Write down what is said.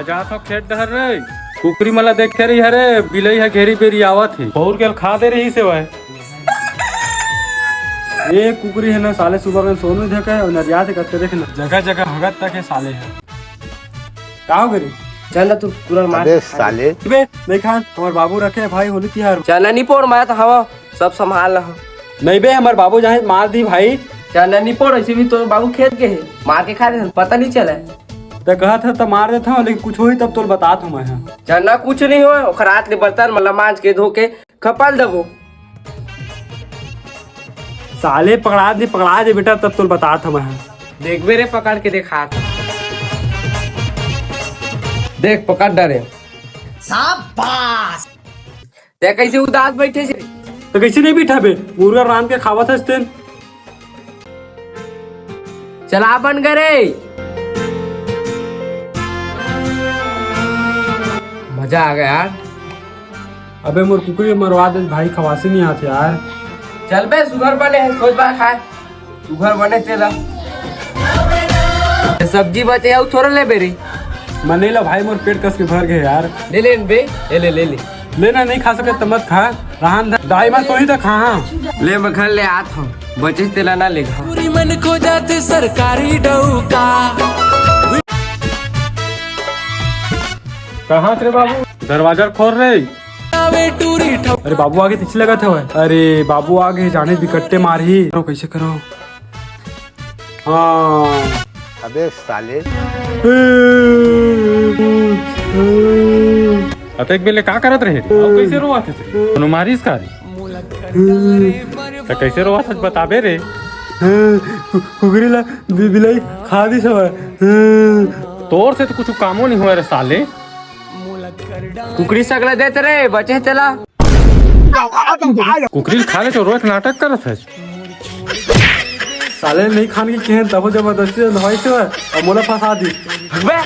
जात हो खेत डहर रे कुकरी मला देख के रही हरे बिलई है घेरी बेरी आवत है और के खा दे रही से वह ये कुकरी है ना साले सुबह में सोनू देखा है और नरिया से करते देखना जगह जगह भगत तक है साले है का हो गई चल तू पूरा मार अबे साले बे नहीं खान हमारे बाबू रखे है भाई होली तिहार चल नहीं पोड़ मैं तो हवा सब संभाल रहा नहीं बे हमारे बाबू जहाँ मार दी भाई चल नहीं पोड़ ऐसे भी तो बाबू खेत के है मार के खा रहे पता नहीं चला तो कहा था तो मार देता हूँ लेकिन कुछ हुई तब तो बता दूँ मैं चल ना कुछ नहीं हो खरात ले बर्तन मतलब मांझ के धो के खपाल दबो साले पकड़ा दे बेटा तब तो बता था मैं देख मेरे पकड़ के देखा देख पकड़ डरे शाबाश देख कैसे उदास बैठे से तो कैसे नहीं बैठा बे मुर्गा रान के खावा था स्टेन चला बन गए मजा आ गया यार अबे मोर कुकरी मरवा दे भाई खवासी नहीं आते यार चल बे सुगर बने है सोच बार खाए सुगर बने तेरा सब्जी बचे है थोड़ा ले बेरी मन नहीं ला भाई मोर पेट कस के भर गए यार ले ले बे ले ले लेना नहीं खा सके तो मत खा रहन दाई मत सोही तो खा ले मखन ले आत हो बचे तेला ना ले पूरी मन खो जाते सरकारी डौका कहाँ थे बाबू दरवाजा खोल रहे अरे बाबू आगे पीछे लगा था वह अरे बाबू आगे जाने बिकट्टे मार ही कैसे करो हाँ अबे साले अतक बेले का करत रहे अब कैसे रोवात थे कोनो मारिस का तो कैसे रोवात बताबे रे कुकरी ला बिलाई खा दी सब तोर से तो कुछ कामो नहीं हुआ रे साले कुकरी सगला देते रे बचे तेला कुकरी खा ले तो रोज नाटक करत है साले नहीं खाने की कहन तब जबरदस्ती दवाई से और मोला फंसा दी बे